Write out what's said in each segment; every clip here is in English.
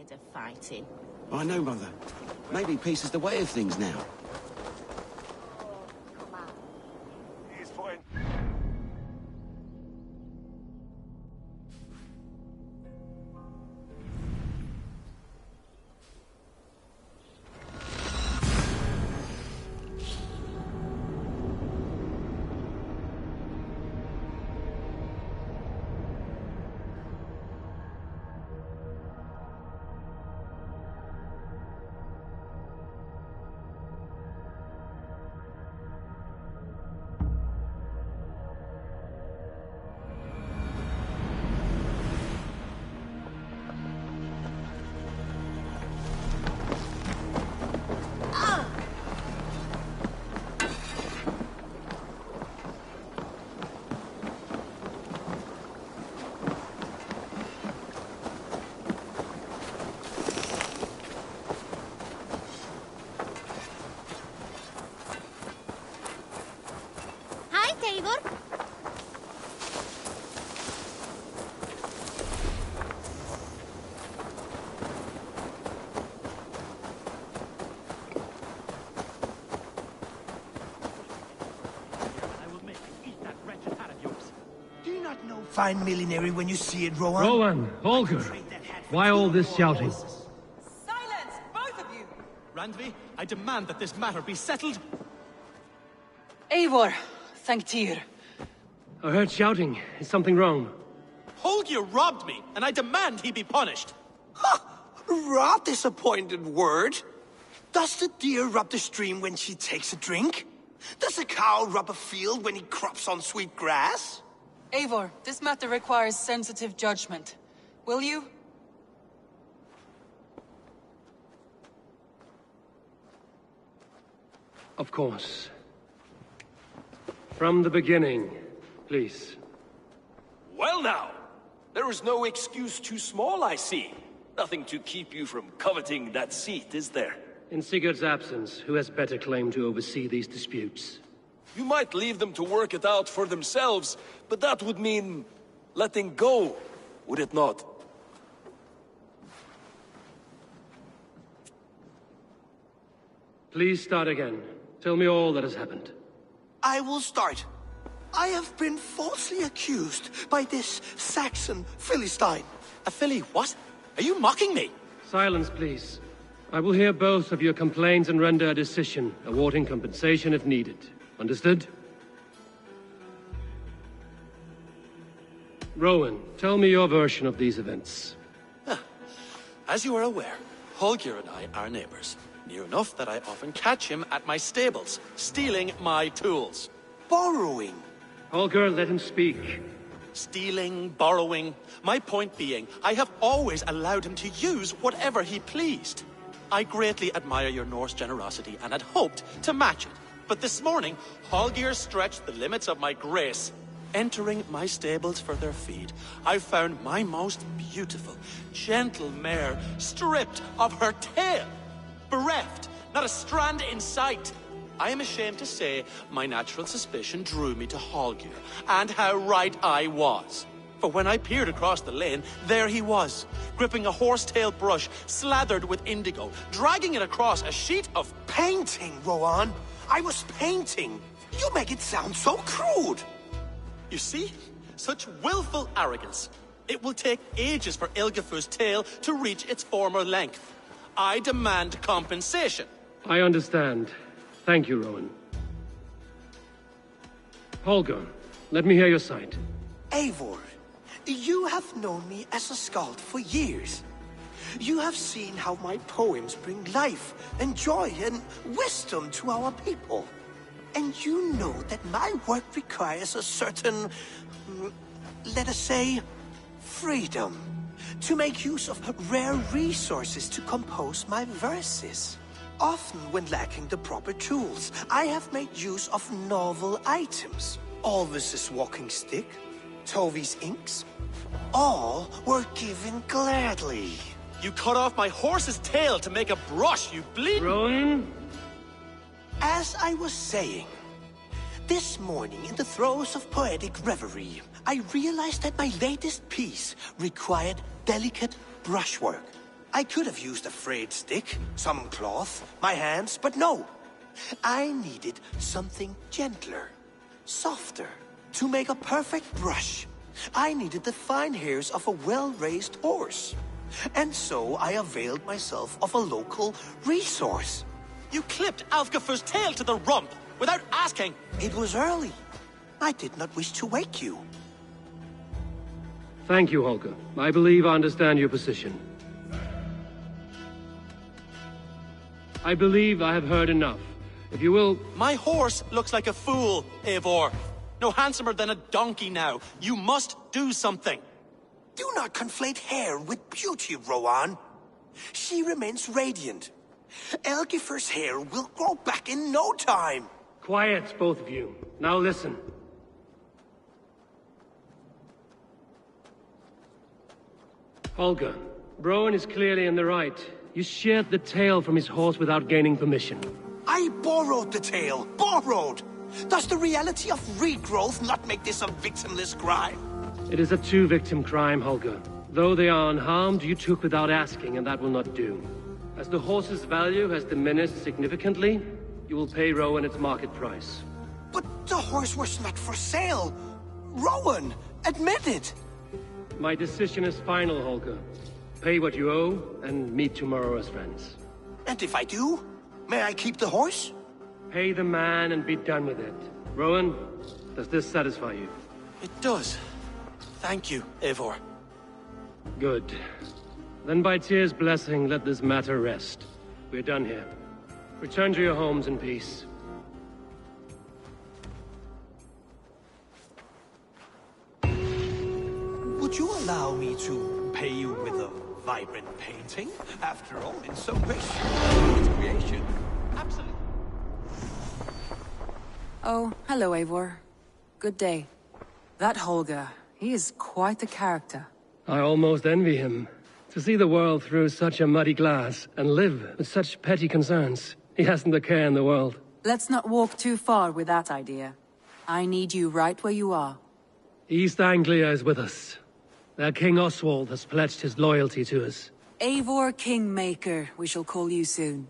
tired of fighting. I know, Mother. Maybe peace is the way of things now. He's fine. Fine millinery when you see it, Rowan. Rowan, Holger, why all this shouting? Silence, both of you! Randvi, I demand that this matter be settled. Eivor, thank Tyr. I heard shouting. Is something wrong? Holger robbed me, and I demand he be punished. Ha! Robbed is a pointed word. Does the deer rub the stream when she takes a drink? Does a cow rub a field when he crops on sweet grass? Eivor, this matter requires sensitive judgment. Will you? Of course. From the beginning, please. Well now, there is no excuse too small, I see. Nothing to keep you from coveting that seat, is there? In Sigurd's absence, who has better claim to oversee these disputes? You might leave them to work it out for themselves, but that would mean letting go, would it not? Please start again. Tell me all that has happened. I will start. I have been falsely accused by this Saxon Philistine. A Philly what? Are you mocking me? Silence, please. I will hear both of your complaints and render a decision, awarding compensation if needed. Understood? Rowan, tell me your version of these events. As you are aware, Holger and I are neighbors. Near enough that I often catch him at my stables, stealing my tools. Borrowing. Holger, let him speak. Stealing, borrowing. My point being, I have always allowed him to use whatever he pleased. I greatly admire your Norse generosity and had hoped to match it. But this morning, Holger stretched the limits of my grace. Entering my stables for their feed, I found my most beautiful, gentle mare stripped of her tail. Bereft, not a strand in sight. I am ashamed to say my natural suspicion drew me to Holger, and how right I was. For when I peered across the lane, there he was, gripping a horsetail brush slathered with indigo, dragging it across a sheet of painting, Rowan. I was painting. You make it sound so crude. You see? Such willful arrogance. It will take ages for Ilgefu's tail to reach its former length. I demand compensation. I understand. Thank you, Rowan. Holger, let me hear your side. Eivor, you have known me as a skald for years. You have seen how my poems bring life and joy and wisdom to our people. And you know that my work requires a certain, let us say, freedom. To make use of rare resources to compose my verses. Often when lacking the proper tools, I have made use of novel items. Alvis's walking stick, Tovi's inks, all were given gladly. You cut off my horse's tail to make a brush, you bleed— Rowan? As I was saying, this morning in the throes of poetic reverie, I realized that my latest piece required delicate brushwork. I could have used a frayed stick, some cloth, my hands, but no. I needed something gentler, softer, to make a perfect brush. I needed the fine hairs of a well-raised horse. And so I availed myself of a local resource. You clipped Alfgafer's tail to the rump without asking. It was early. I did not wish to wake you. Thank you, Holger. I believe I understand your position. I believe I have heard enough. If you will... My horse looks like a fool, Eivor. No handsomer than a donkey now. You must do something. Do not conflate hair with beauty, Rowan. She remains radiant. Algifer's hair will grow back in no time. Quiet, both of you. Now listen. Holger, Rowan is clearly in the right. You sheared the tail from his horse without gaining permission. I borrowed the tail. Borrowed! Does the reality of regrowth not make this a victimless crime? It is a two-victim crime, Holger. Though they are unharmed, you took without asking, and that will not do. As the horse's value has diminished significantly, you will pay Rowan its market price. But the horse was not for sale. Rowan, admit it. My decision is final, Holger. Pay what you owe, and meet tomorrow as friends. And if I do, may I keep the horse? Pay the man and be done with it. Rowan, does this satisfy you? It does. Thank you, Eivor. Good. Then by Tyr's blessing, let this matter rest. We're done here. Return to your homes in peace. Would you allow me to pay you with a vibrant painting? After all, in some ways, it's creation. Absolutely. Oh, hello, Eivor. Good day. That Holger, he is quite a character. I almost envy him. To see the world through such a muddy glass, and live with such petty concerns. He hasn't a care in the world. Let's not walk too far with that idea. I need you right where you are. East Anglia is with us. Their King Oswald has pledged his loyalty to us. Eivor Kingmaker, we shall call you soon.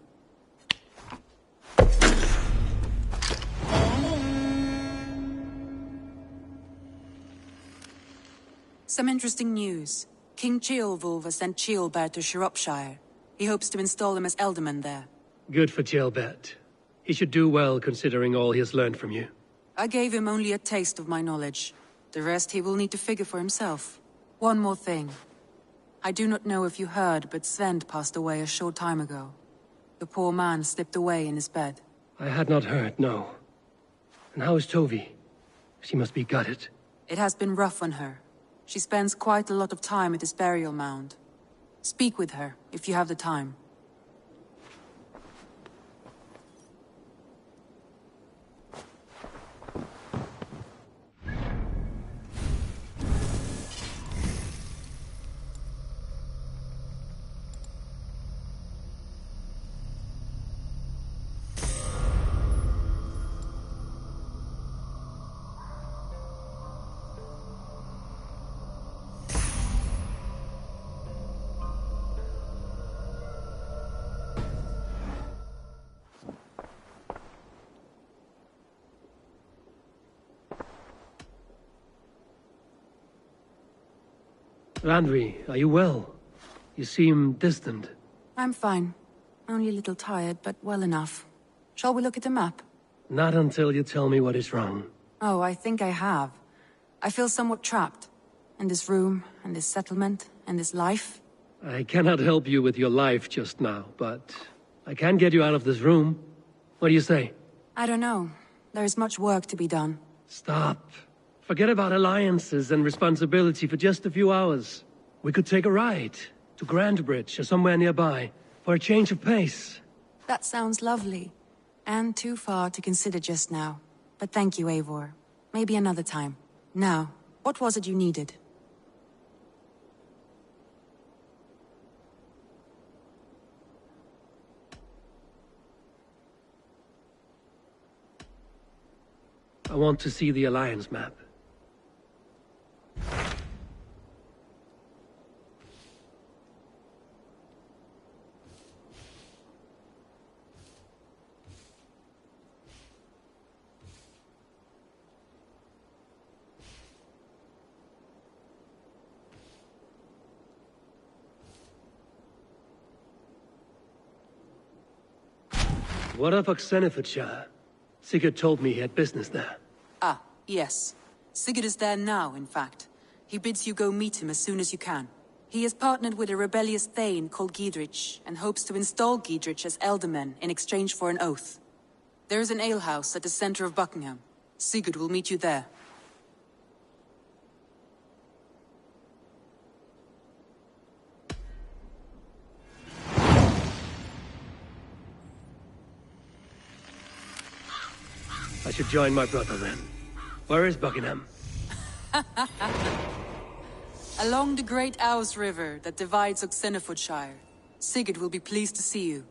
Some interesting news. King Ceolwulf has sent Ceolbert to Shropshire. He hopes to install him as Ealdorman there. Good for Ceolbert. He should do well considering all he has learned from you. I gave him only a taste of my knowledge. The rest he will need to figure for himself. One more thing. I do not know if you heard, but Sven passed away a short time ago. The poor man slipped away in his bed. I had not heard, no. And how is Tovi? She must be gutted. It has been rough on her. She spends quite a lot of time at his burial mound. Speak with her, if you have the time. Randvi, are you well? You seem distant. I'm fine. Only a little tired, but well enough. Shall we look at the map? Not until you tell me what is wrong. Oh, I think I have. I feel somewhat trapped. In this room, and this settlement, and this life. I cannot help you with your life just now, but I can get you out of this room. What do you say? I don't know. There is much work to be done. Stop. Forget about alliances and responsibility for just a few hours. We could take a ride to Grandbridge or somewhere nearby for a change of pace. That sounds lovely. And too far to consider just now. But thank you, Eivor. Maybe another time. Now, what was it you needed? I want to see the Alliance map. What of Oxenfordshire? Sigurd told me he had business there. Ah, yes. Sigurd is there now, in fact. He bids you go meet him as soon as you can. He has partnered with a rebellious Thane called Giedrich, and hopes to install Giedrich as Elderman in exchange for an oath. There is an alehouse at the center of Buckingham. Sigurd will meet you there. I should join my brother then. Where is Buckingham? Along the Great Ouse River that divides Oxenfordshire. Sigurd will be pleased to see you.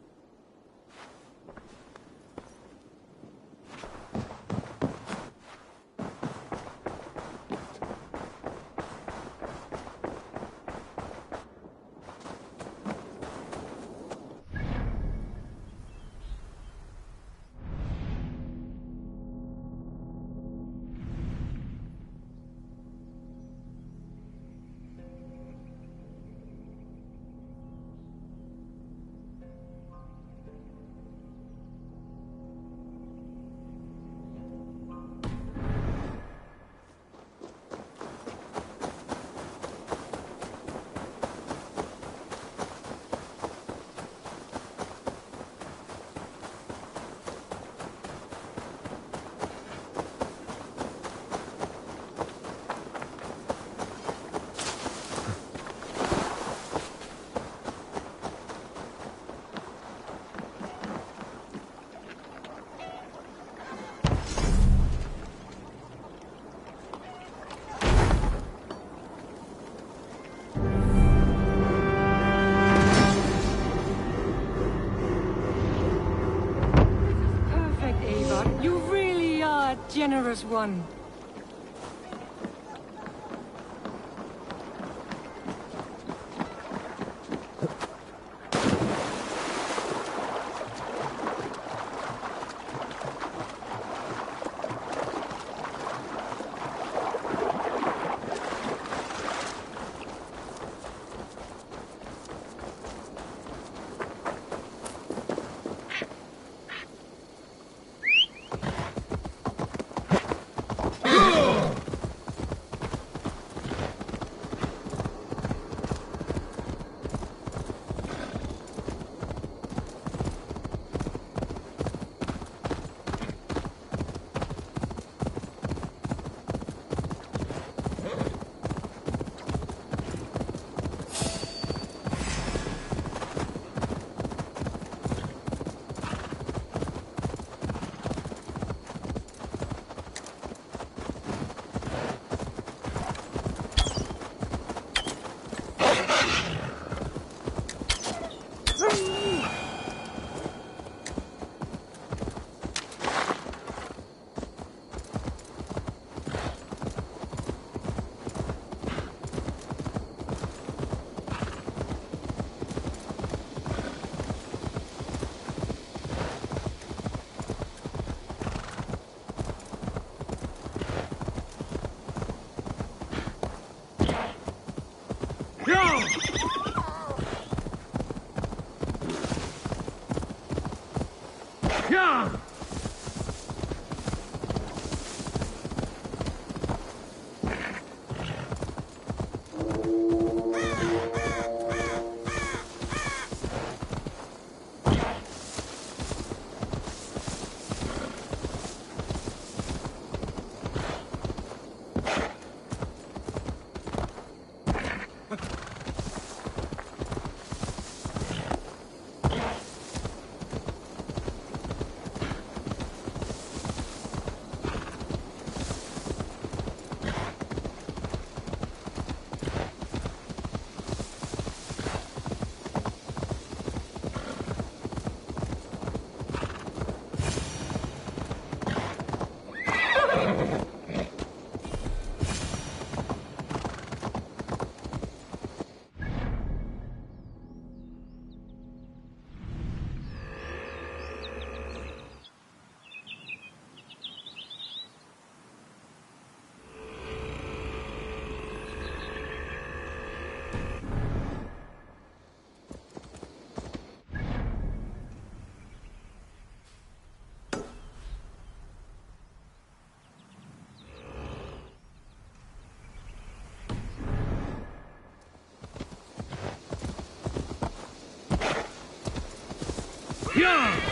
Generous one. Yeah!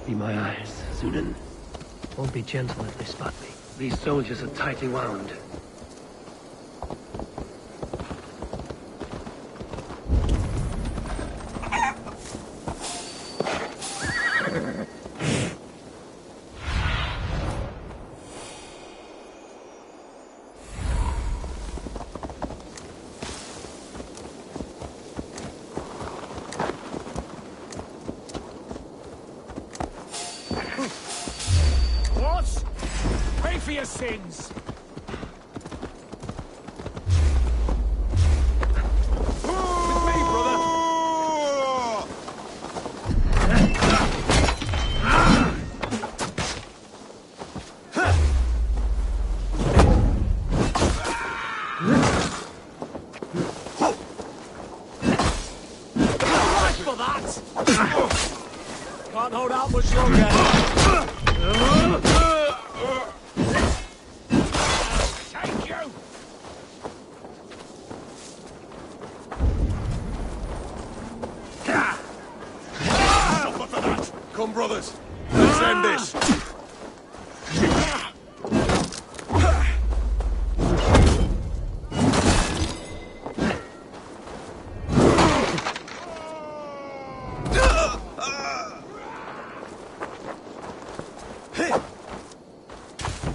Be my eyes, Zunin. Won't be gentle if they spot me. These soldiers are tightly wound. for your sins! With me, brother! Right for that! Can't hold out much longer. Take you! Suffer for that! Come, brothers. Let's end this.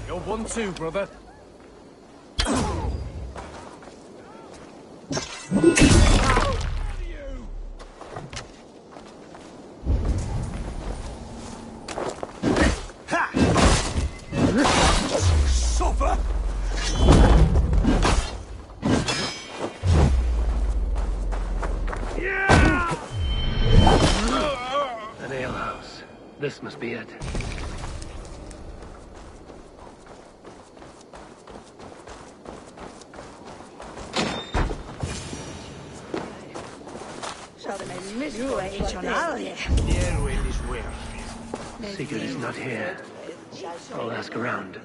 You're 1-2, brother. Suffer! An alehouse. This must be it. Sigurd is not here. I'll ask around.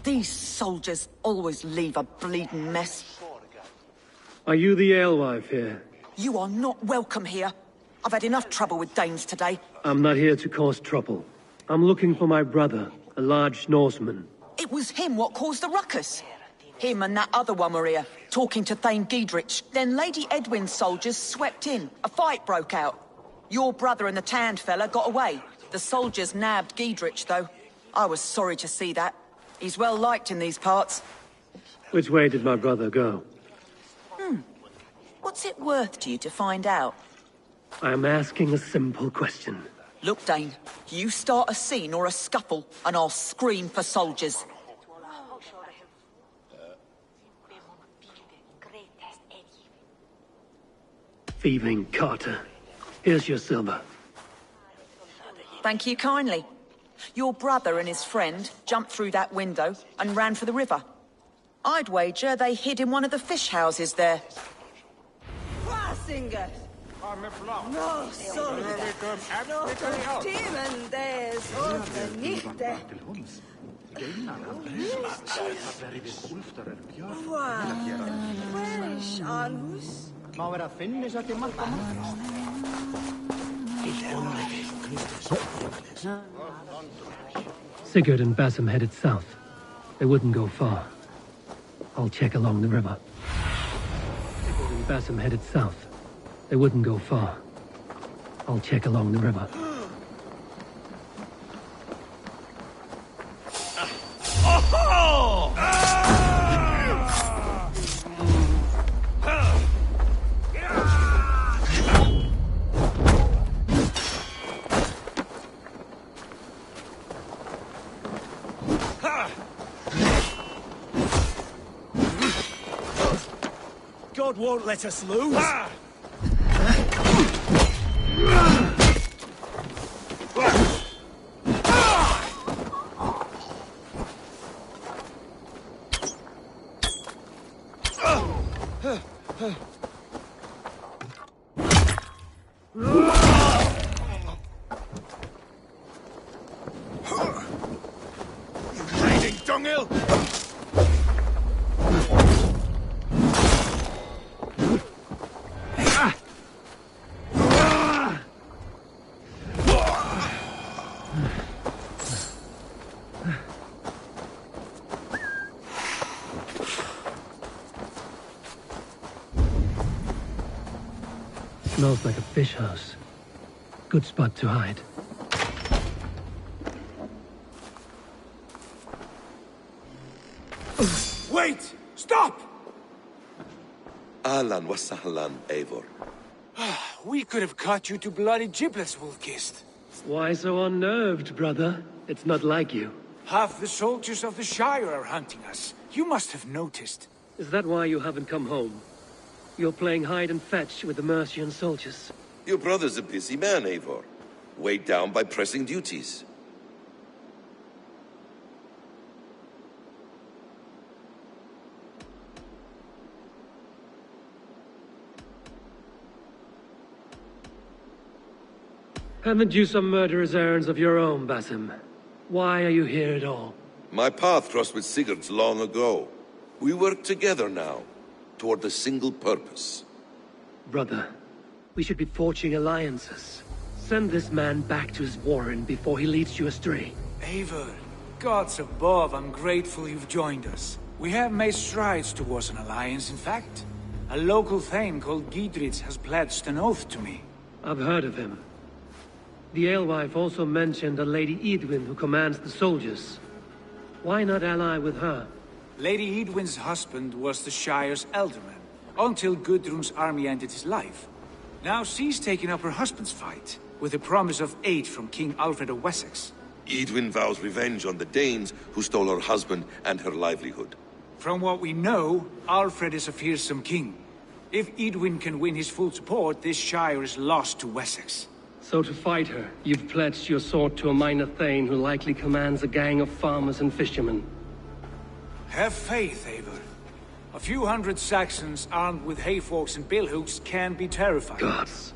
These soldiers always leave a bleeding mess. Are you the alewife here? You are not welcome here. I've had enough trouble with Danes today. I'm not here to cause trouble. I'm looking for my brother, a large Norseman. It was him what caused the ruckus. Him and that other one were here, talking to Thane Giedrich. Then Lady Edwin's soldiers swept in. A fight broke out. Your brother and the tanned fella got away. The soldiers nabbed Giedrich, though. I was sorry to see that. He's well liked in these parts. Which way did my brother go? What's it worth to you to find out? I'm asking a simple question. Look, Dane, you start a scene or a scuffle, and I'll scream for soldiers. Thieving Carter. Here's your silver. Thank you kindly. Your brother and his friend jumped through that window and ran for the river. I'd wager they hid in one of the fish houses there. Sigurd and Basim headed south. They wouldn't go far. I'll check along the river. Sigurd and Basim headed south. They wouldn't go far. I'll check along the river. God won't let us lose. Bleeding dunghill! Smells like a fish house. Good spot to hide. Wait! Stop! Ahlan wa sahlan, Eivor. We could have cut you to bloody giblets, Wolfkist. Why so unnerved, brother? It's not like you. Half the soldiers of the Shire are hunting us. You must have noticed. Is that why you haven't come home? You're playing hide and fetch with the Mercian soldiers. Your brother's a busy man, Eivor. Weighed down by pressing duties. Haven't you some murderous errands of your own, Basim? Why are you here at all? My path crossed with Sigurd's long ago. We work together now, toward a single purpose. Brother, we should be forging alliances. Send this man back to his warren before he leads you astray. Eivor, gods above, I'm grateful you've joined us. We have made strides towards an alliance, in fact. A local thane called Giedrich has pledged an oath to me. I've heard of him. The alewife also mentioned a Lady Edwin who commands the soldiers. Why not ally with her? Lady Edwin's husband was the Shire's elderman, until Gudrun's army ended his life. Now she's taken up her husband's fight, with the promise of aid from King Alfred of Wessex. Edwin vows revenge on the Danes who stole her husband and her livelihood. From what we know, Alfred is a fearsome king. If Edwin can win his full support, this Shire is lost to Wessex. So to fight her, you've pledged your sword to a minor thane who likely commands a gang of farmers and fishermen. Have faith, Eivor. A few hundred Saxons armed with hayforks and billhooks can be terrifying. Gods.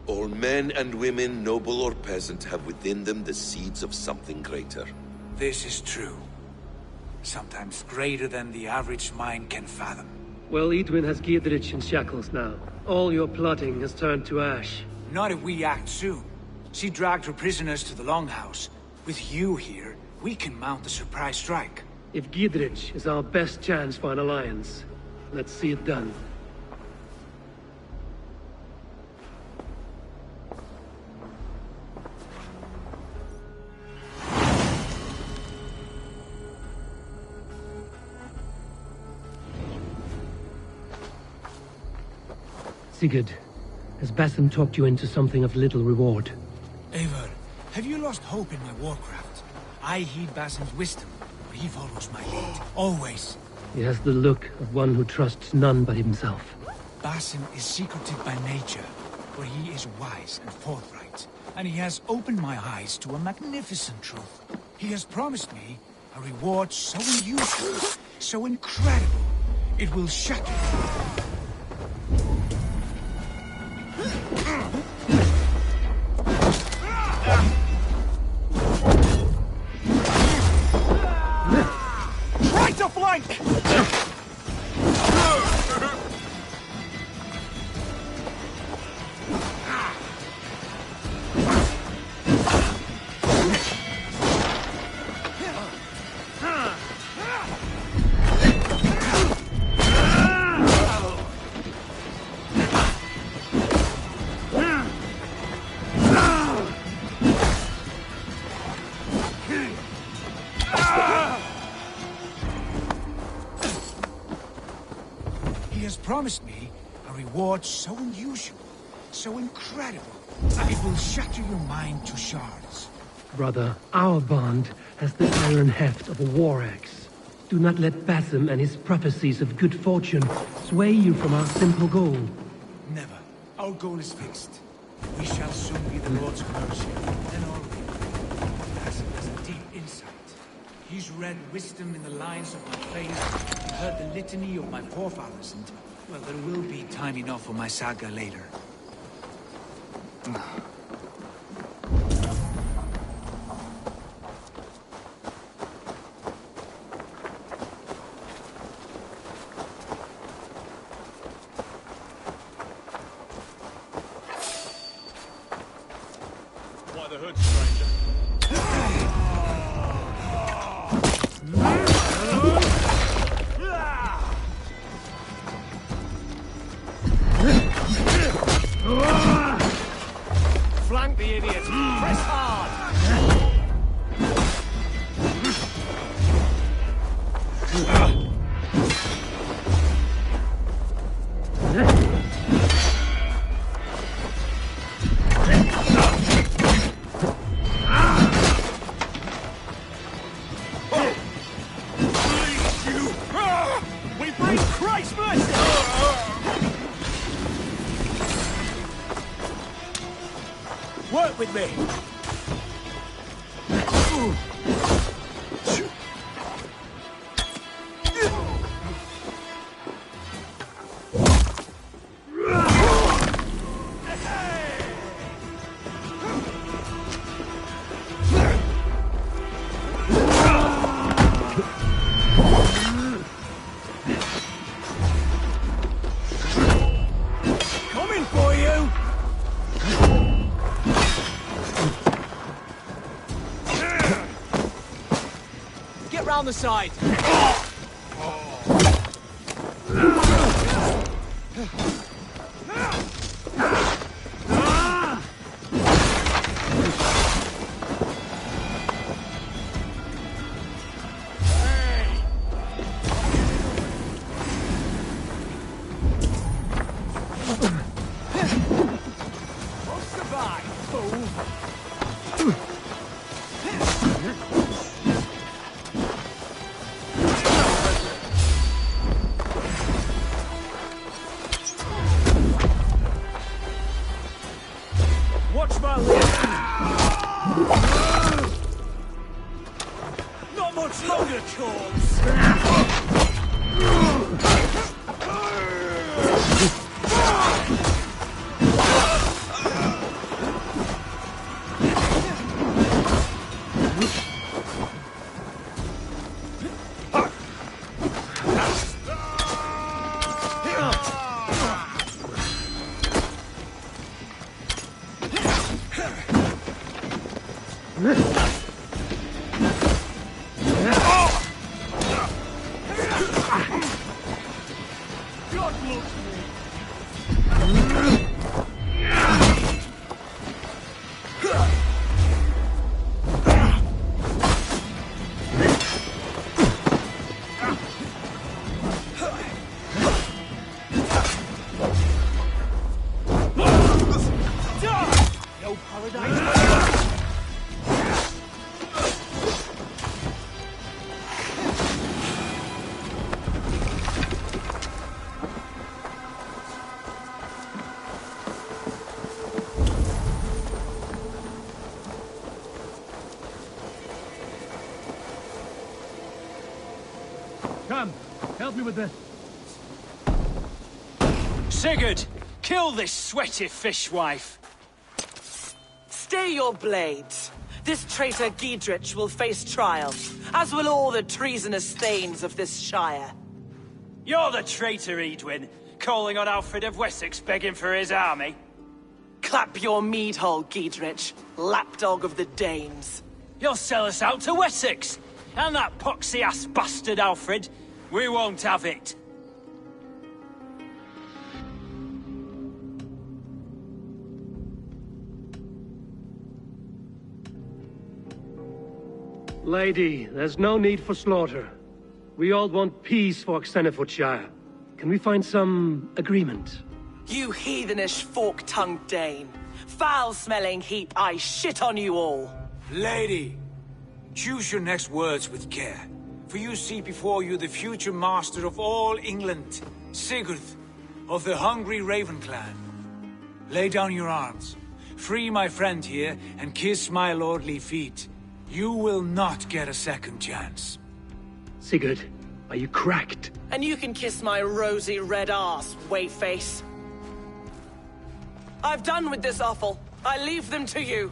All men and women, noble or peasant, have within them the seeds of something greater. This is true. Sometimes greater than the average mind can fathom. Well, Edwin has Giedrich in shackles now. All your plotting has turned to ash. Not if we act soon. She dragged her prisoners to the Longhouse. With you here, we can mount a surprise strike. If Giedrich is our best chance for an alliance, let's see it done. Sigurd, has Basim talked you into something of little reward? Eivor, have you lost hope in my warcraft? I heed Basim's wisdom, but he follows my lead, always. He has the look of one who trusts none but himself. Basim is secretive by nature, but he is wise and forthright, and he has opened my eyes to a magnificent truth. He has promised me a reward so unusual, so incredible, it will shatter me. Right to flank! He has promised me a reward so unusual, so incredible, it will shatter your mind to shards. Brother, our bond has the iron heft of a war axe. Do not let Basim and his prophecies of good fortune sway you from our simple goal. Never. Our goal is fixed. We shall soon be the Lords of Mercia, and all we. Basim has a deep insight. He's read wisdom in the lines of my face, and heard the litany of my forefathers, and, well, there will be time enough for my saga later. Why the hood, stranger? Flank the idiot! Press hard! Work with me! Coming for you! Get round the side! Goodbye, fool! Watch my lip! Not much longer, corpse! God loves me! No paradise! Come, help me with this. Sigurd, kill this sweaty fishwife! Stay your blades. This traitor Giedrich will face trial, as will all the treasonous thanes of this shire. You're the traitor, Edwin, calling on Alfred of Wessex begging for his army. Clap your mead hole, Giedrich, lapdog of the Danes. You'll sell us out to Wessex! And that poxy-ass bastard Alfred, we won't have it. Lady, there's no need for slaughter. We all want peace for Xenefootshire. Can we find some agreement? You heathenish fork-tongued Dane. Foul-smelling heap, I shit on you all. Lady, choose your next words with care, for you see before you the future master of all England, Sigurd, of the hungry Raven clan. Lay down your arms, free my friend here, and kiss my lordly feet. You will not get a second chance. Sigurd, are you cracked? And you can kiss my rosy red ass, wayface. I've done with this offal. I leave them to you.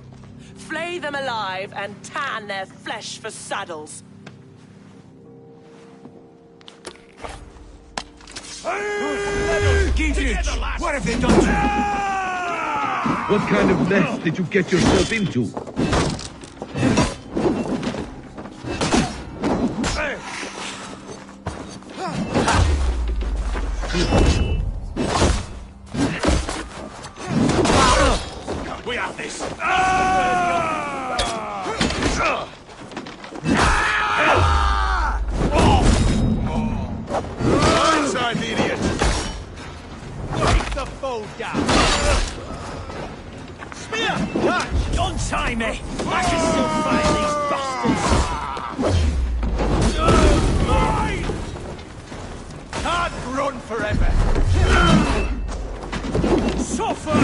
Flay them alive and tan their flesh for saddles. Giedrich, what have they done to you? What kind of mess did you get yourself into? We have this. Blindside the idiot! Keep the foe down. Spear! Touch! Untie me! I can still fight these bastards! Can't run forever! Suffer!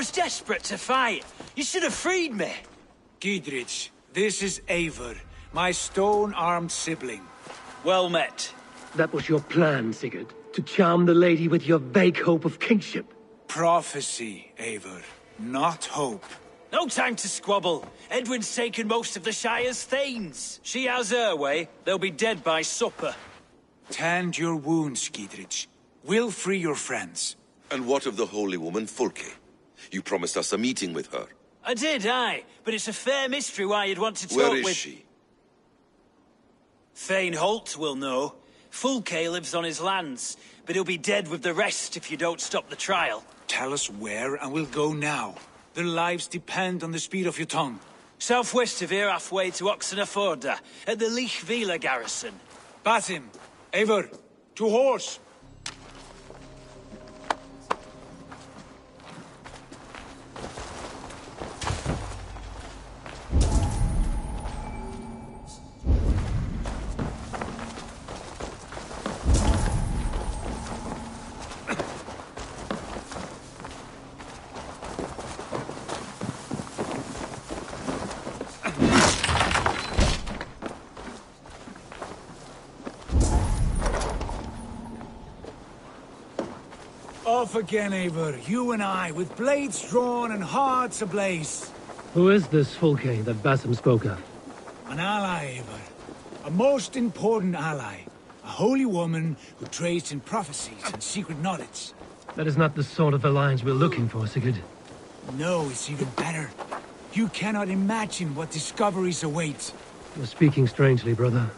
was desperate to fight. You should have freed me. Giedrich, this is Eivor, my stone-armed sibling. Well met. That was your plan, Sigurd. To charm the lady with your vague hope of kingship. Prophecy, Eivor, not hope. No time to squabble. Edwin's taken most of the Shire's thanes. She has her way. They'll be dead by supper. Tend your wounds, Giedrich. We'll free your friends. And what of the holy woman Fulke? You promised us a meeting with her. I did, aye. But it's a fair mystery why you'd want to talk Where with... is she? Thane Holt will know. Fulke lives on his lands, but he'll be dead with the rest if you don't stop the trial. Tell us where, and we'll go now. Their lives depend on the speed of your tongue. Southwest of here, halfway to Oxenaforda, at the Lichvila garrison. Basim, Eivor, to horse! Off again, Eivor. You and I, with blades drawn and hearts ablaze. Who is this Fulke that Basim spoke of? An ally, Eivor. A most important ally. A holy woman who trades in prophecies and secret knowledge. That is not the sort of alliance we're looking for, Sigurd. No, it's even better. You cannot imagine what discoveries await. You're speaking strangely, brother.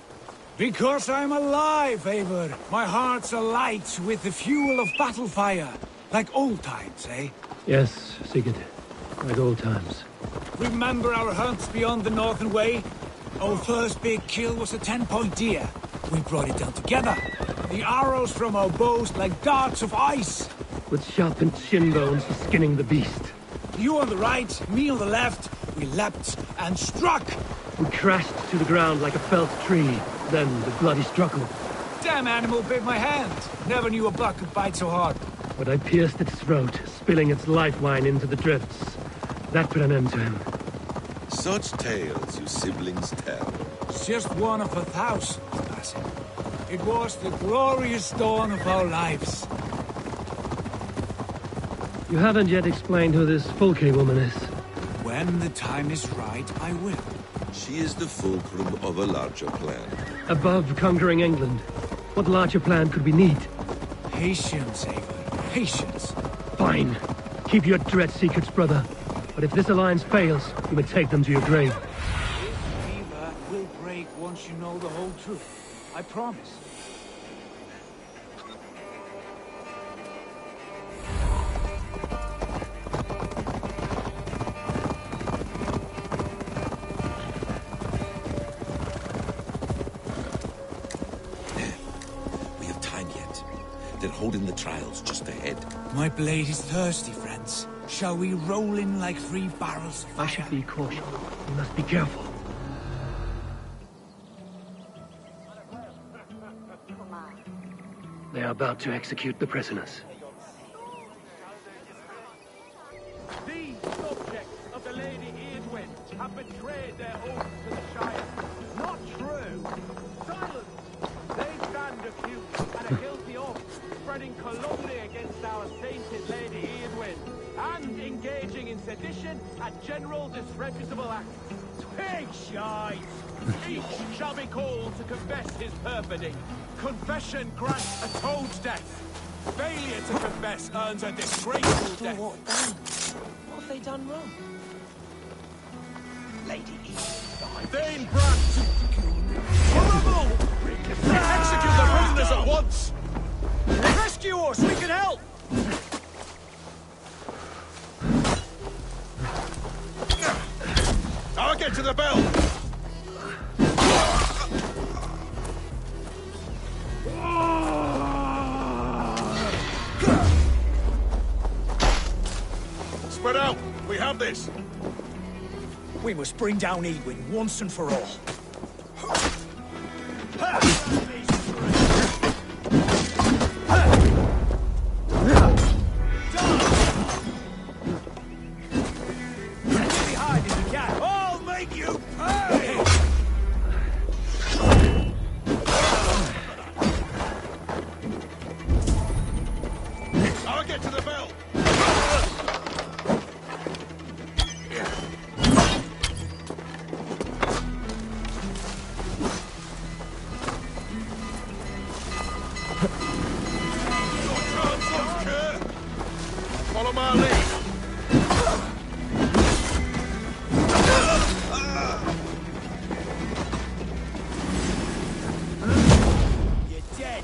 Because I'm alive, Eivor. My heart's alight with the fuel of battle fire. Like old times, eh? Yes, Sigurd. Like old times. Remember our hunts beyond the Northern Way? Our first big kill was a 10-point deer. We brought it down together. The arrows from our bows like darts of ice. With sharpened shin bones for skinning the beast. You on the right, me on the left. We leapt and struck. We crashed to the ground like a felled tree. Then the bloody struggle. Damn animal bit my hand. Never knew a buck could bite so hard. But I pierced its throat, spilling its life wine into the drifts. That put an end to him. Such tales you siblings tell. It's just one of 1,000, Basim. It was the glorious dawn of our lives. You haven't yet explained who this Fulke woman is. When the time is right, I will. She is the fulcrum of a larger plan. Above conquering England, what larger plan could we need? Patience, Eivor. Patience. Fine. Keep your dread secrets, brother. But if this alliance fails, you may take them to your grave. This fever will break once you know the whole truth. I promise. They're holding the trials just ahead. My blade is thirsty, friends. Shall we roll in like 3 barrels of fire? I should be cautious. You must be careful. They are about to execute the prisoners. These subjects of the Lady Eadwyn have betrayed their oath to the Shire. Not true. Silence! They stand accused and are guilty of spreading calumny against our sainted Lady Eadwyn and engaging in sedition and general disreputable acts. Pig shite! Each shall be called to confess his perfidy. Confession grants a toad's death. Failure to confess earns a disgraceful death. What have they done wrong? Lady Eadwyn. Thane Brant! Horrible! Execute the prisoners at once! Rescue us! We can help! I'll get to the bell! Spread out! We have this! We must bring down Eadwyn once and for all. Follow my lead. You're dead.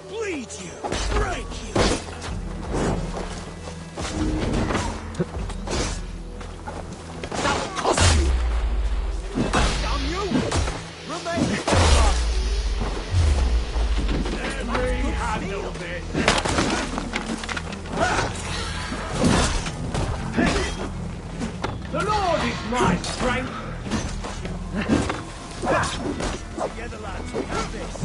Bleed you! Break you! That will cost you! Damn you! Remain Let me handle this. The Lord is my strength. together, lads. We have this.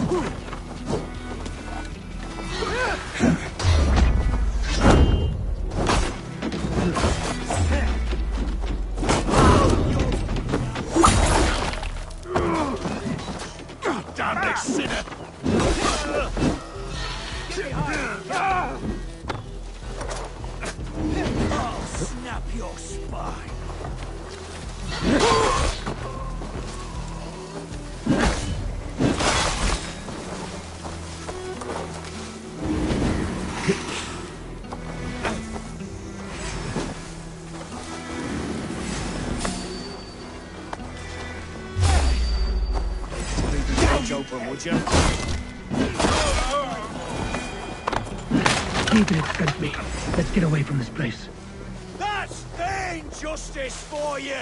Damn this sinner! I'll snap your spine. Leave the cage open, would you? Keep it sent me. Let's get away from this place. That's injustice for you!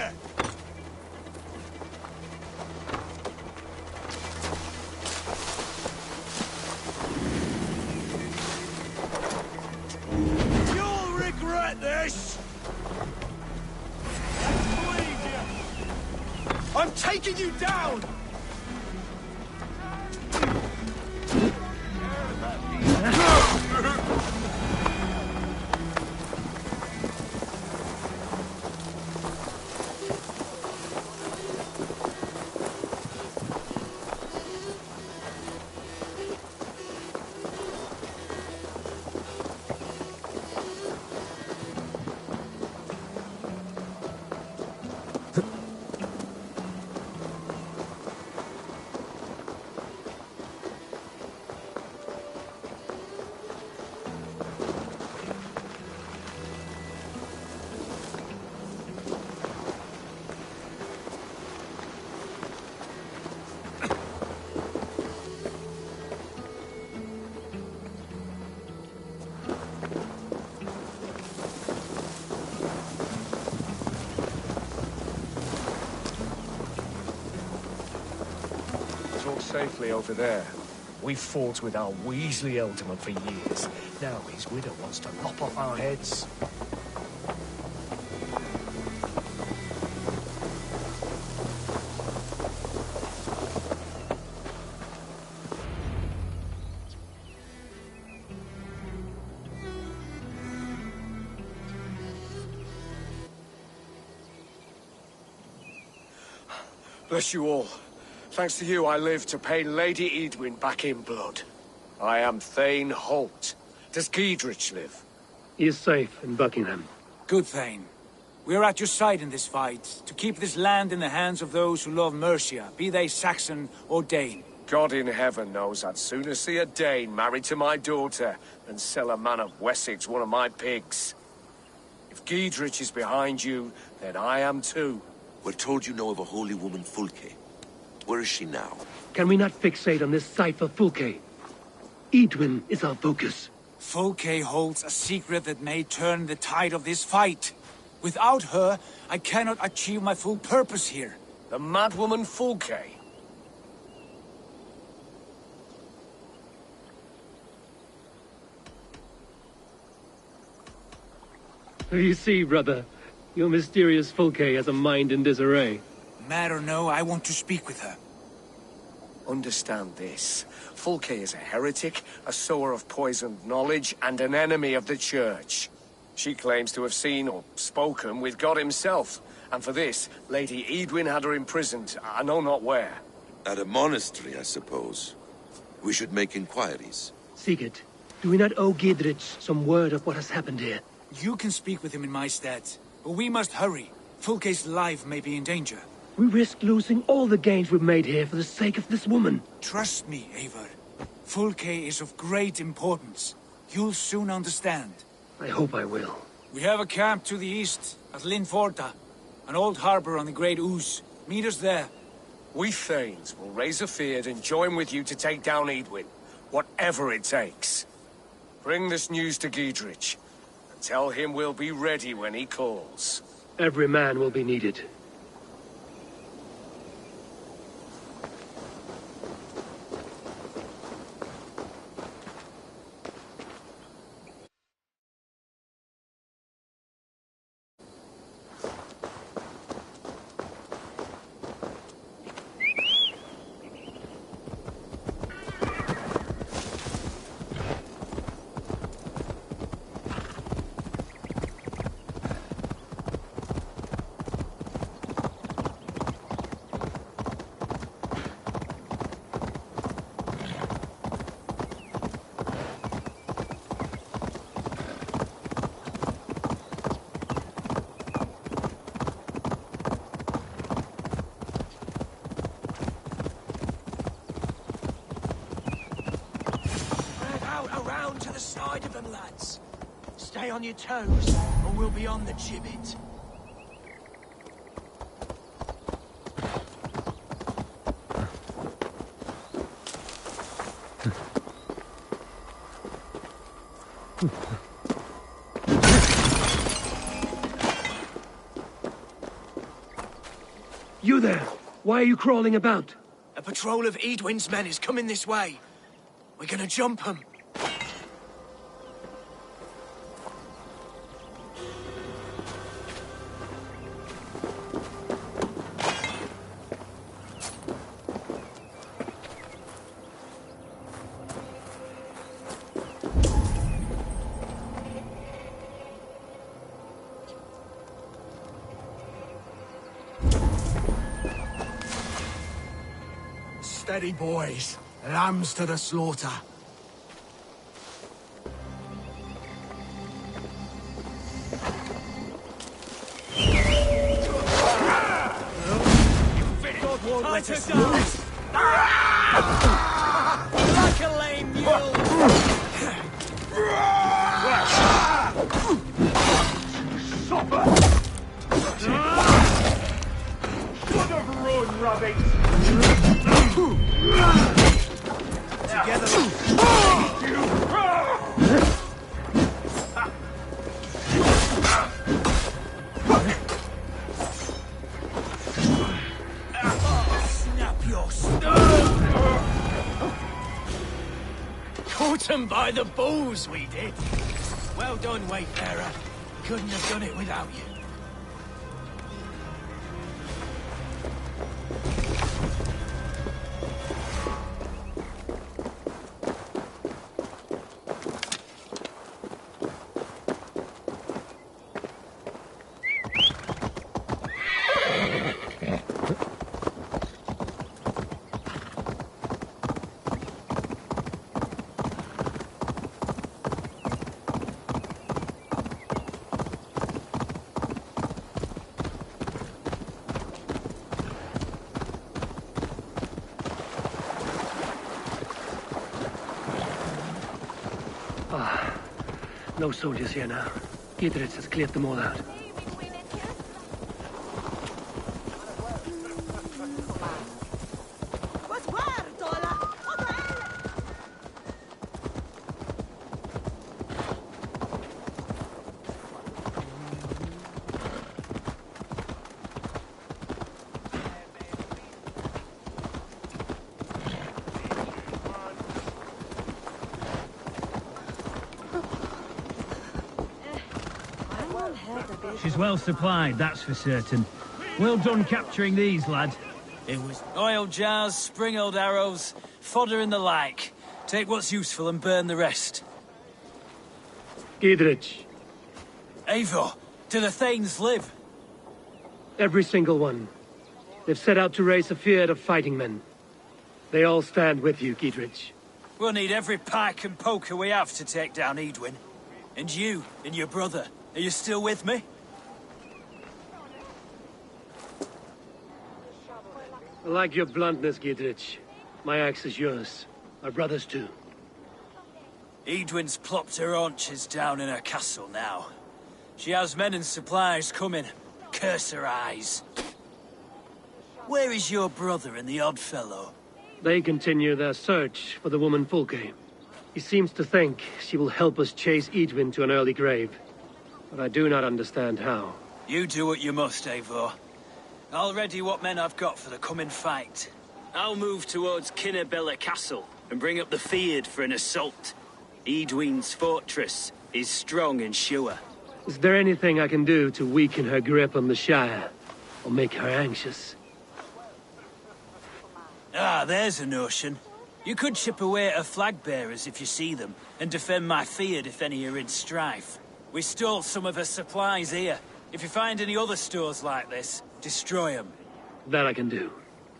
You'll regret this! I'm taking you down! Talk safely over there. We fought with our Weasley Ealdorman for years. Now his widow wants to lop off our heads. Bless you all. Thanks to you, I live to pay Lady Edwin back in blood. I am Thane Holt. Does Giedrich live? He is safe in Buckingham. Good, Thane. We are at your side in this fight, to keep this land in the hands of those who love Mercia, be they Saxon or Dane. God in heaven knows I'd sooner see a Dane married to my daughter than sell a man of Wessex one of my pigs. If Giedrich is behind you, then I am too. We're told you know of a holy woman, Fulke. Where is she now? Can we not fixate on this site for Fulke? Edwin is our focus. Fulke holds a secret that may turn the tide of this fight. Without her, I cannot achieve my full purpose here. The madwoman Fulke? You see, brother, your mysterious Fulke has a mind in disarray. Mad or no, I want to speak with her. Understand this. Fulke is a heretic, a sower of poisoned knowledge, and an enemy of the Church. She claims to have seen or spoken with God himself, And for this, Lady Edwin had her imprisoned, I know not where. At a monastery, I suppose. We should make inquiries. Sigurd, do we not owe Gidrich some word of what has happened here? You can speak with him in my stead, but we must hurry. Fulke's life may be in danger. We risk losing all the gains we've made here for the sake of this woman. Trust me, Eivor. Fulke is of great importance. You'll soon understand. I hope I will. We have a camp to the east, at Linforta. An old harbor on the Great Ouse. Meet us there. We Thanes will raise a feard and join with you to take down Edwin, whatever it takes. Bring this news to Giedrich, and tell him we'll be ready when he calls. Every man will be needed. To the side of them, lads. Stay on your toes, or we'll be on the gibbet. You there! Why are you crawling about? A patrol of Edwin's men is coming this way. We're gonna jump them. Steady, boys. Lambs to the slaughter. God won't let us lose. Like a lame mule. What a road rabbit! Together. Snap your Caught him by the balls, we did. Well done, Wayfarer. Couldn't have done it without you. No soldiers here now. Gidrich has cleared them all out. She's well supplied, that's for certain. Well done capturing these, lad. It was oil jars, spring-oiled arrows, fodder and the like. Take what's useful and burn the rest. Gidrich. Eivor, do the Thanes live? Every single one. They've set out to raise a fear of fighting men. They all stand with you, Giedrich. We'll need every pike and poker we have to take down Edwin. And you, and your brother, are you still with me? I like your bluntness, Giedrich. My axe is yours. Our brothers too. Edwin's plopped her haunches down in her castle now. She has men and supplies coming. Curse her eyes. Where is your brother and the odd fellow? They continue their search for the woman Fulke. He seems to think she will help us chase Edwin to an early grave. But I do not understand how. You do what you must, Eivor. I'll ready what men I've got for the coming fight. I'll move towards Kinnabella Castle and bring up the Fyrd for an assault. Edwin's fortress is strong and sure. Is there anything I can do to weaken her grip on the Shire? Or make her anxious? Ah, there's a notion. You could chip away at her flag bearers if you see them, and defend my Fyrd if any are in strife. We stole some of her supplies here. If you find any other stores like this, destroy them. That I can do.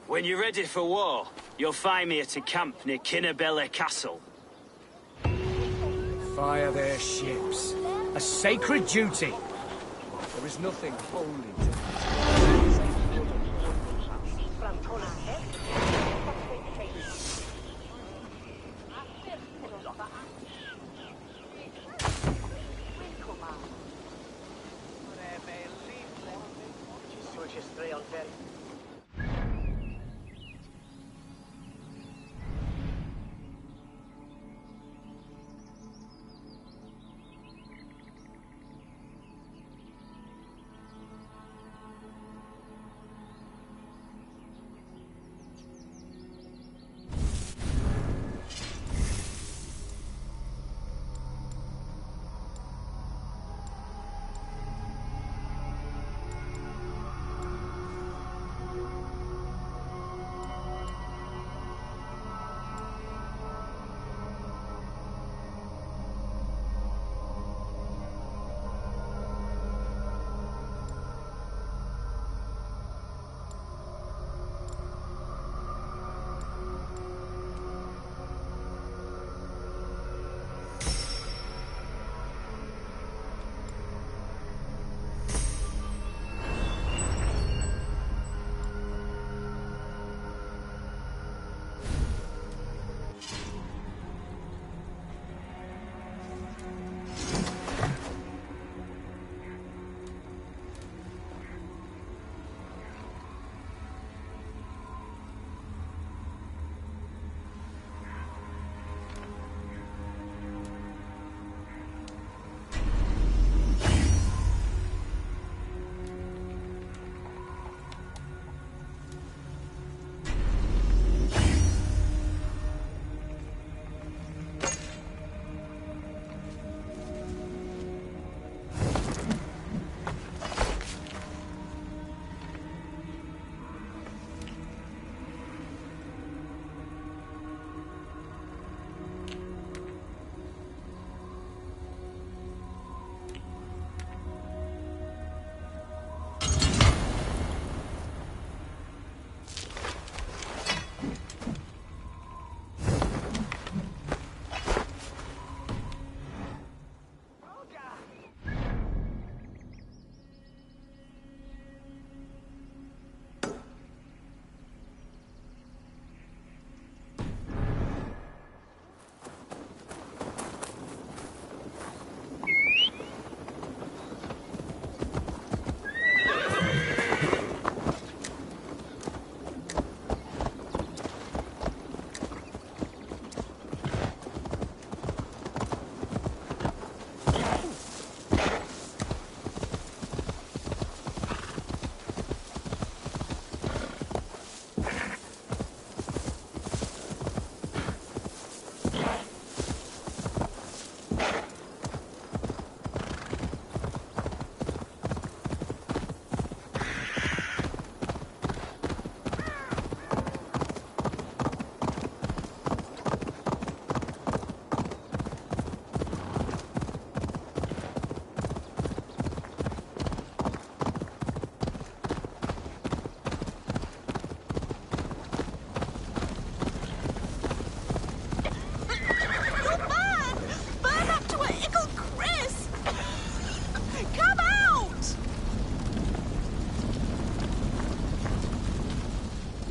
When you're ready for war, you'll find me at a camp near Kinnabella Castle. Fire their ships. A sacred duty. There is nothing holy to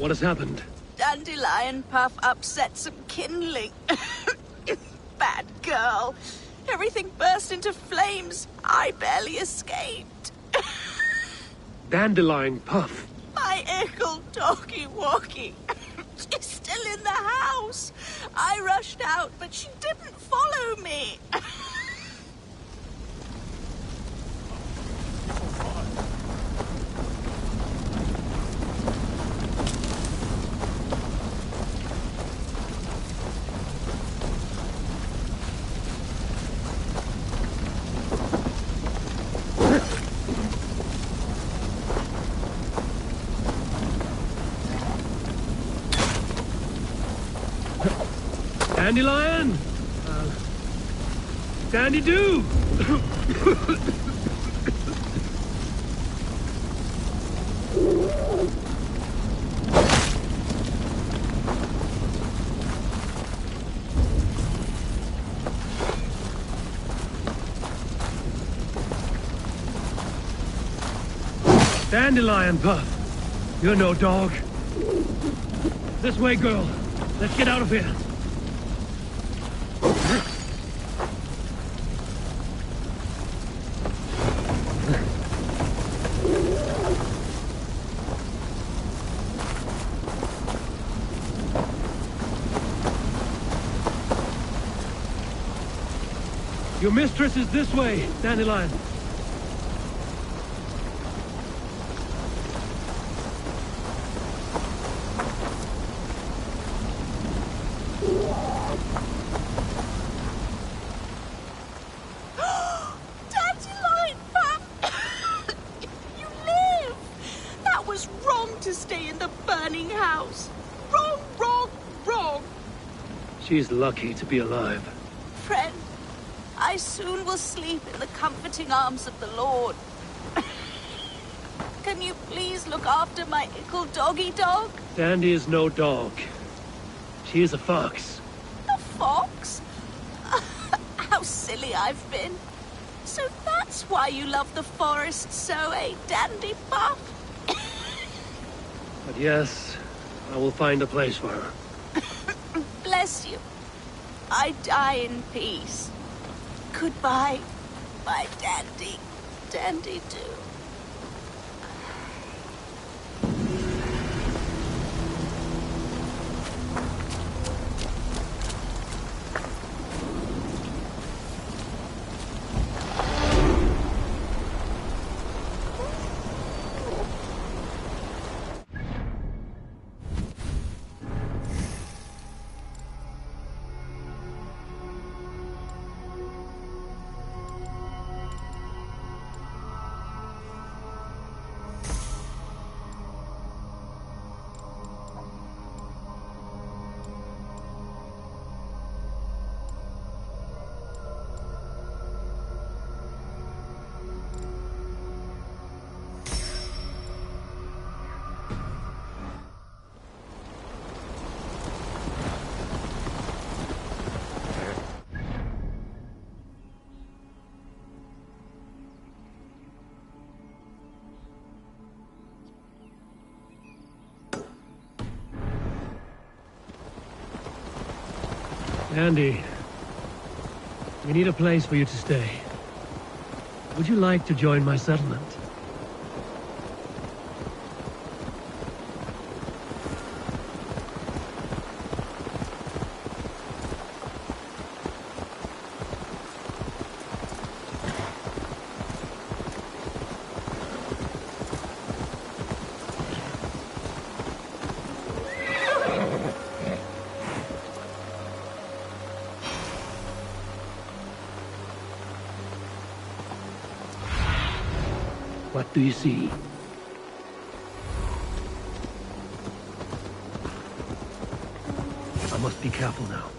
What has happened? Dandelion Puff upset some kindling. Bad girl. Everything burst into flames. I barely escaped. Dandelion Puff? My ickle doggy walkie. She's still in the house. I rushed out, but she didn't follow me. Dandelion? Dandy-do! Dandelion Puff! You're no dog. This way, girl. Let's get out of here. Your mistress is this way, Dandelion. Dandelion Puff! You live! That was wrong to stay in the burning house. Wrong, wrong, wrong. She's lucky to be alive. Friend, I soon will sleep in the comforting arms of the Lord. Can you please look after my ickle doggy dog? Dandy is no dog. She is a fox. A fox? How silly I've been. So that's why you love the forest so, eh, Dandy Puff? But yes, I will find a place for her. Bless you. I die in peace. Goodbye, my Dandy. Dandy-do. Andy, we need a place for you to stay. Would you like to join my settlement? What do you see? I must be careful now.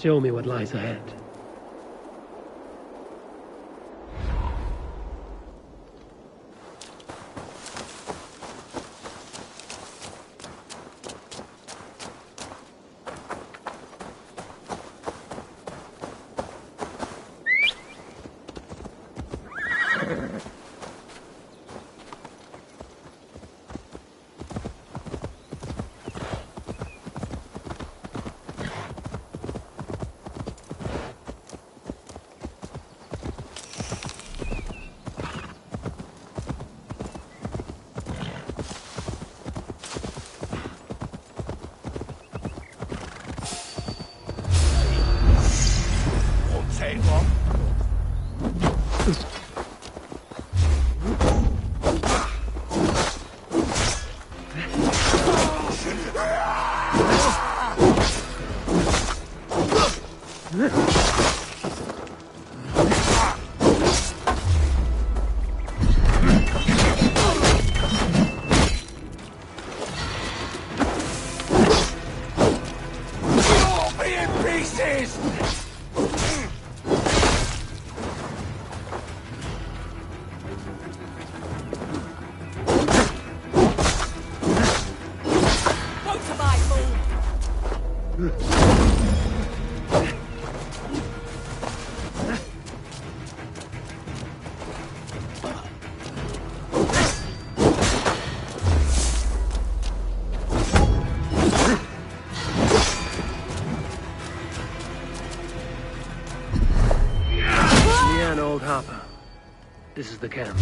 Show me what lies ahead. This is the camp.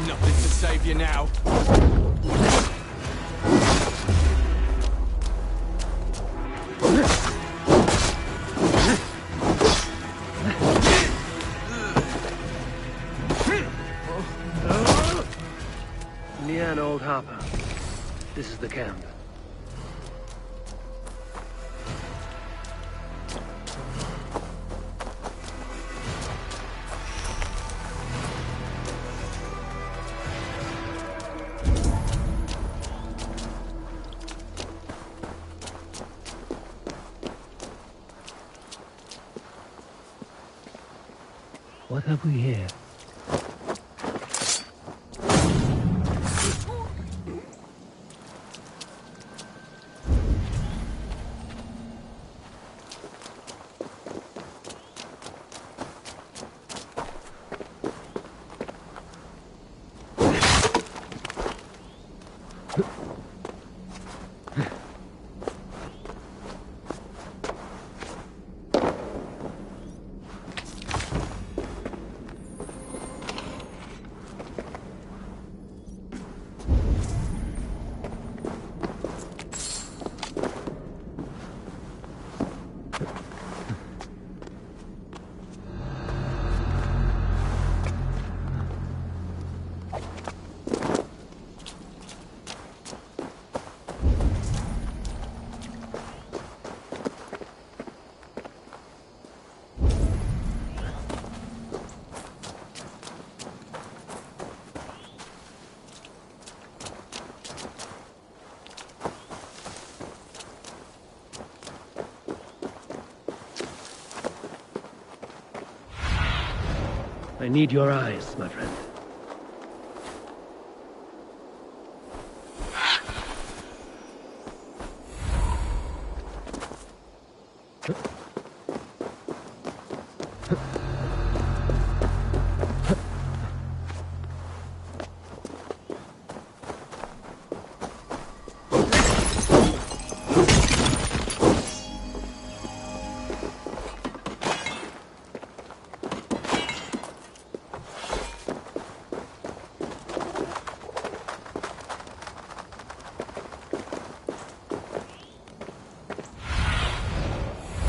Nothing to save you now. Old Harper. This is the camp. What have we here? I need your eyes, my friend.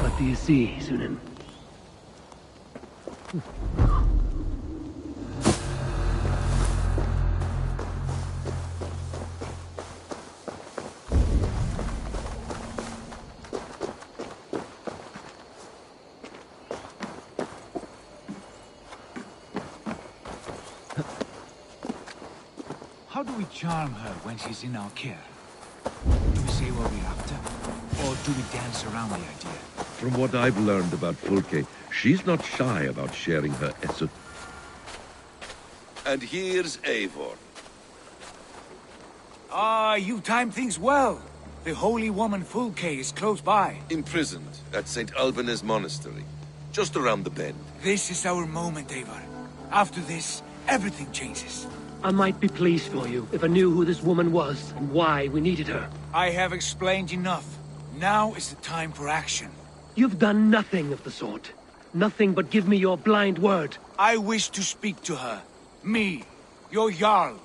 What do you see, Sunan? How do we charm her when she's in our care? Do we say what we're after? Or do we dance around the idea? From what I've learned about Fulke, she's not shy about sharing her essence. And here's Eivor. Ah, you timed things well. The holy woman Fulke is close by. Imprisoned at St. Alban's Monastery, just around the bend. This is our moment, Eivor. After this, everything changes. I might be pleased for you if I knew who this woman was and why we needed her. I have explained enough. Now is the time for action. You've done nothing of the sort. Nothing but give me your blind word. I wish to speak to her. Me, your Jarl.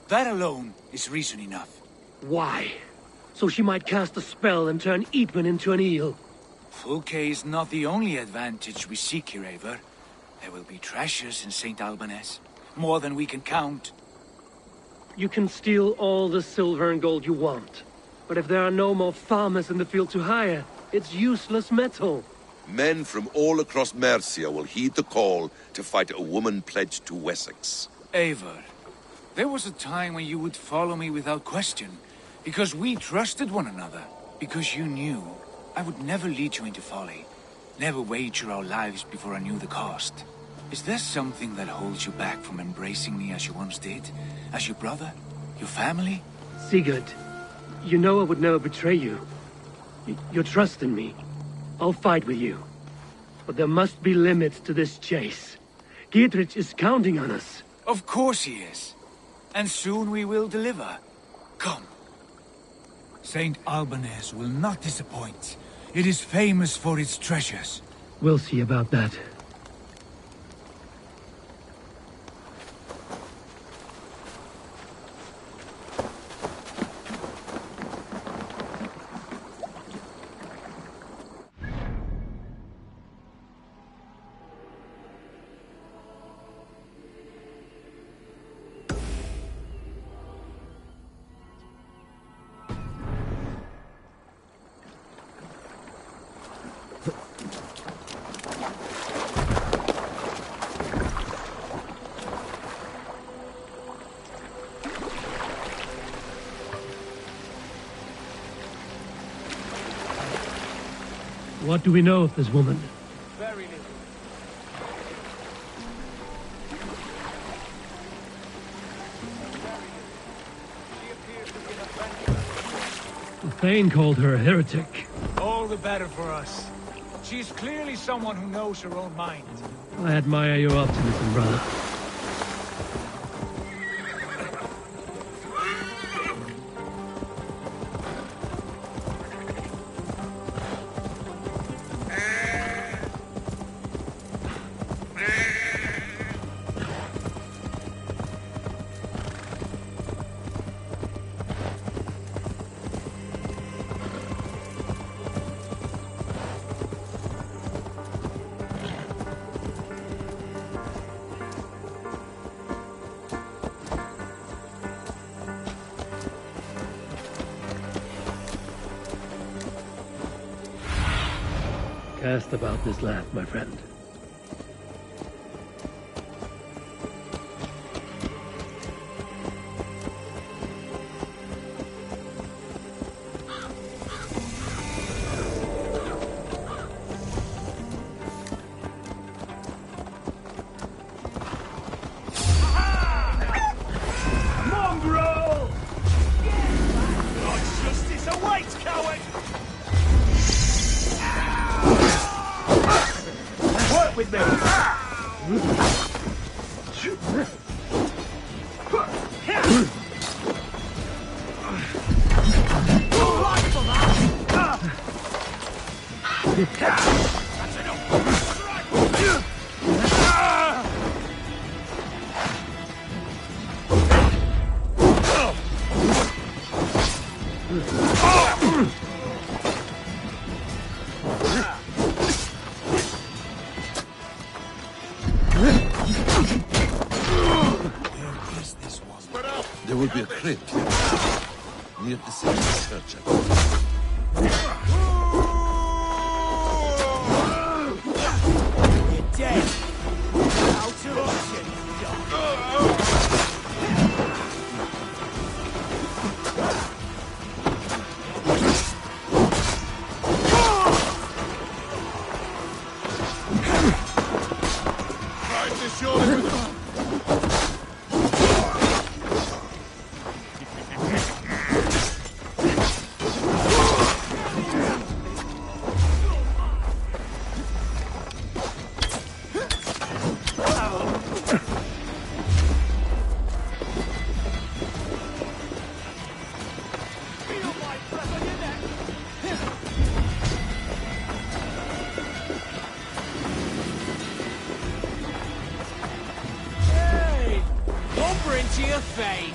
That alone is reason enough. Why? So she might cast a spell and turn Eatman into an eel. Fulke is not the only advantage we seek here, Eivor. There will be treasures in St. Alban's. More than we can count. You can steal all the silver and gold you want. But if there are no more farmers in the field to hire, it's useless metal. Men from all across Mercia will heed the call to fight a woman pledged to Wessex. Eivor, there was a time when you would follow me without question. Because we trusted one another. Because you knew I would never lead you into folly. Never wager our lives before I knew the cost. Is there something that holds you back from embracing me as you once did? As your brother? Your family? Sigurd, you know I would never betray you. Your trust in me. I'll fight with you. But there must be limits to this chase. Giedrich is counting on us. Of course he is. And soon we will deliver. Come. St. Alban's will not disappoint. It is famous for its treasures. We'll see about that. What do we know of this woman? Very little. The Thane called her a heretic. All the better for us. She's clearly someone who knows her own mind. I admire your optimism, brother. Cast about this land, my friend. There will be a crypt near the city church. You're dead. Out of option. Right this surely with Hey! Lumber into your fate!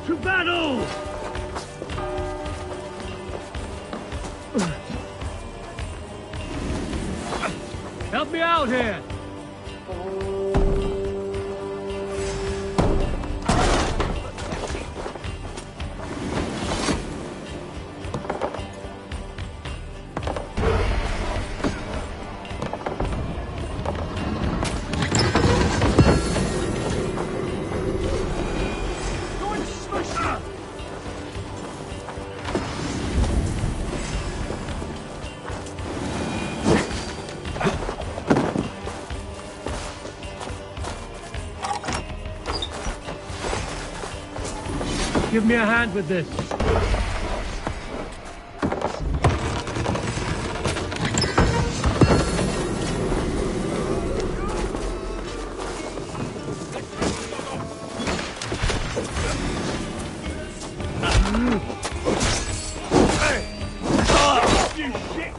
To battle! Help me out here! Give me a hand with this. You shit!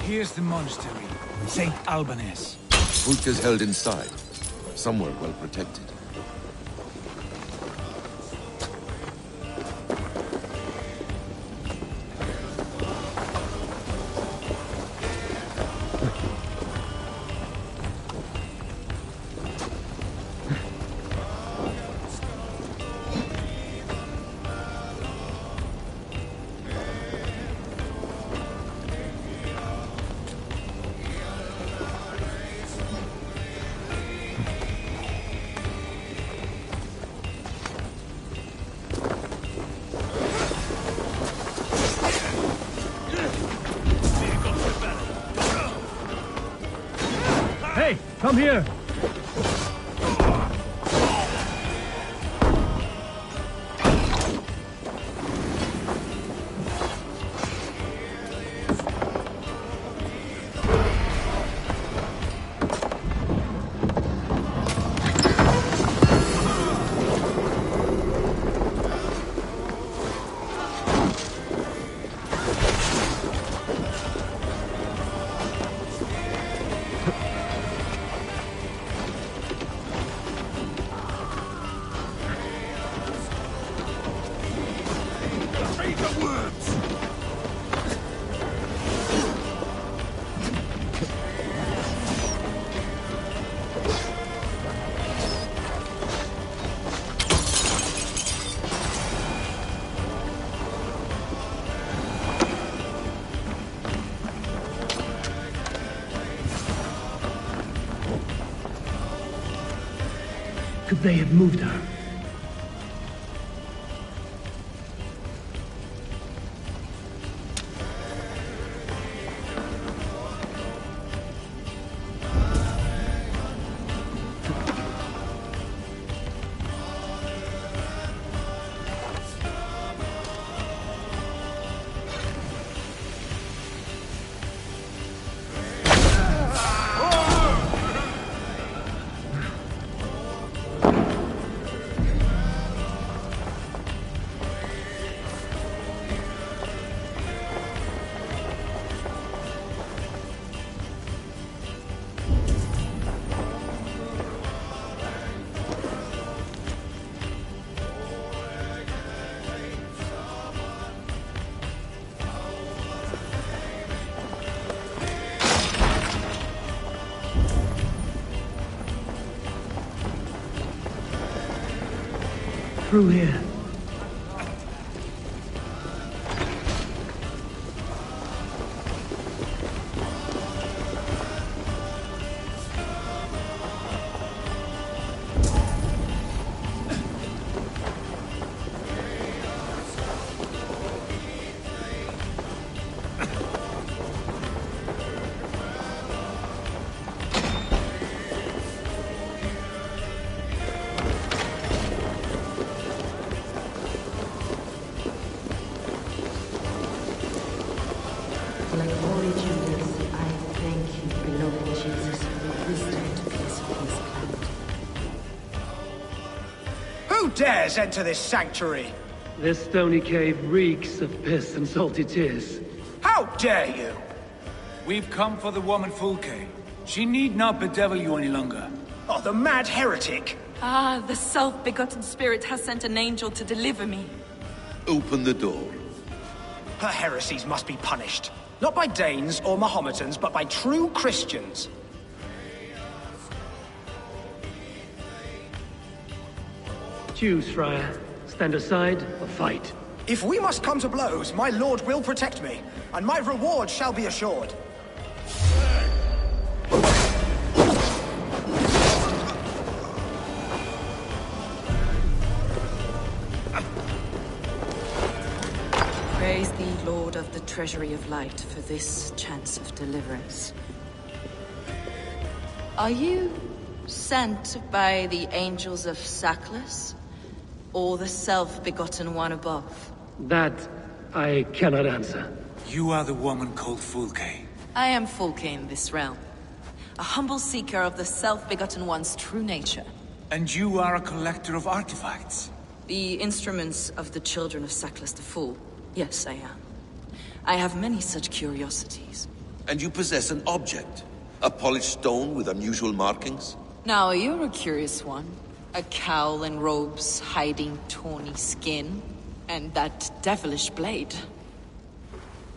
Here's the monastery, St. Albanese. Fulka's held inside, somewhere well protected. Hey, come here! Could they have moved her? Through here. Who dares enter this sanctuary? This stony cave reeks of piss and salty tears. How dare you? We've come for the woman Fulke. She need not bedevil you any longer. Oh, the mad heretic! Ah, the self-begotten spirit has sent an angel to deliver me. Open the door. Her heresies must be punished. Not by Danes or Mohammedans, but by true Christians. Choose, Friar. Stand aside or fight. If we must come to blows, my lord will protect me, and my reward shall be assured. Praise thee, Lord of the Treasury of Light, for this chance of deliverance. Are you sent by the angels of Saklas? Or the self-begotten one above? That I cannot answer. You are the woman called Fulke. I am Fulke in this realm. A humble seeker of the self-begotten one's true nature. And you are a collector of artifacts? The instruments of the children of Saklas the Fool. Yes, I am. I have many such curiosities. And you possess an object? A polished stone with unusual markings? Now, you're a curious one. A cowl and robes hiding tawny skin. And that devilish blade.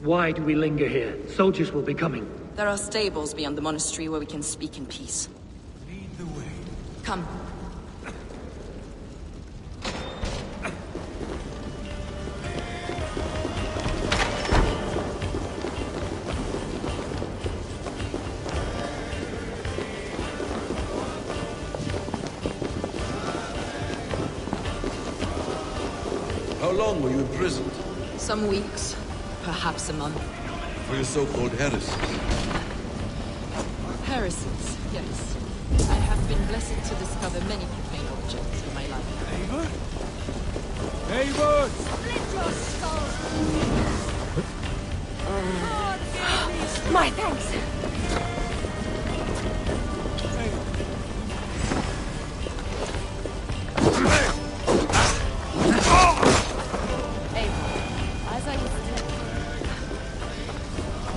Why do we linger here? Soldiers will be coming. There are stables beyond the monastery where we can speak in peace. Lead the way. Come. How long were you imprisoned? Some weeks, perhaps a month. For your so-called heresies? Heresies, yes. I have been blessed to discover many profane objects in my life. Eivor? Eivor! Split your skull! My thanks!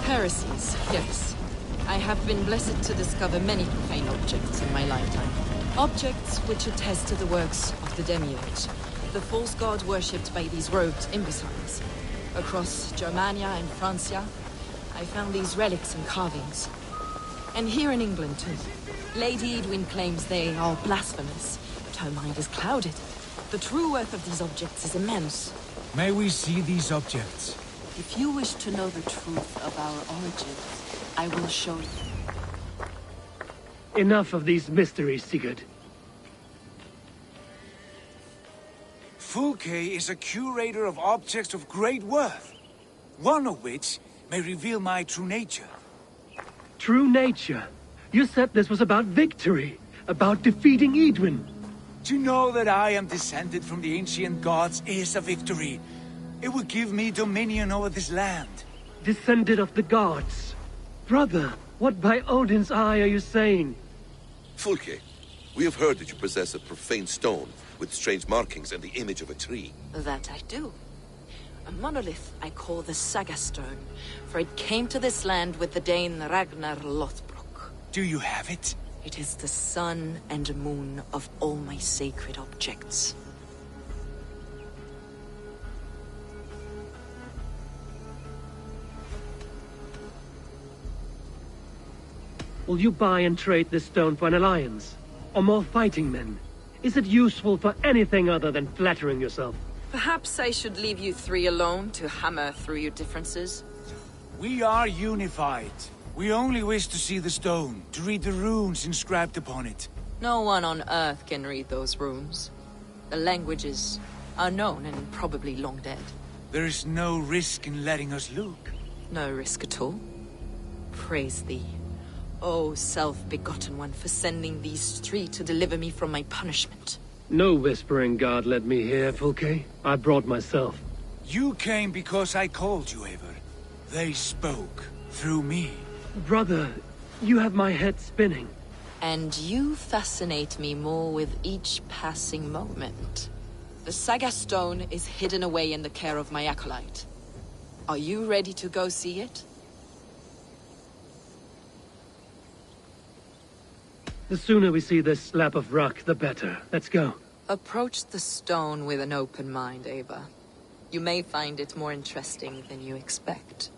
Heresies, yes. I have been blessed to discover many profane objects in my lifetime. Objects which attest to the works of the Demiurge, the false god worshipped by these robed imbeciles. Across Germania and Francia, I found these relics and carvings. And here in England, too. Lady Edwin claims they are blasphemous, but her mind is clouded. The true worth of these objects is immense. May we see these objects? If you wish to know the truth of our origins, I will show you. Enough of these mysteries, Sigurd. Fulke is a curator of objects of great worth, one of which may reveal my true nature. True nature? You said this was about victory, about defeating Edwin. To know that I am descended from the ancient gods is a victory. It will give me dominion over this land. Descended of the gods? Brother, what by Odin's eye are you saying? Fulke, we have heard that you possess a profane stone with strange markings and the image of a tree. That I do. A monolith I call the Saga Stone, for it came to this land with the Dane Ragnar Lothbrok. Do you have it? It is the sun and moon of all my sacred objects. Will you buy and trade this stone for an alliance? Or more fighting men? Is it useful for anything other than flattering yourself? Perhaps I should leave you three alone to hammer through your differences. We are unified. We only wish to see the stone, to read the runes inscribed upon it. No one on Earth can read those runes. The languages are known and probably long dead. There is no risk in letting us look. No risk at all. Praise thee, O self-begotten one, for sending these three to deliver me from my punishment. No whispering god led me here, Fulke. I brought myself. You came because I called you, Eivor. They spoke through me. Brother, you have my head spinning. And you fascinate me more with each passing moment. The Saga Stone is hidden away in the care of my acolyte. Are you ready to go see it? The sooner we see this slab of rock, the better. Let's go. Approach the stone with an open mind, Ava. You may find it more interesting than you expect.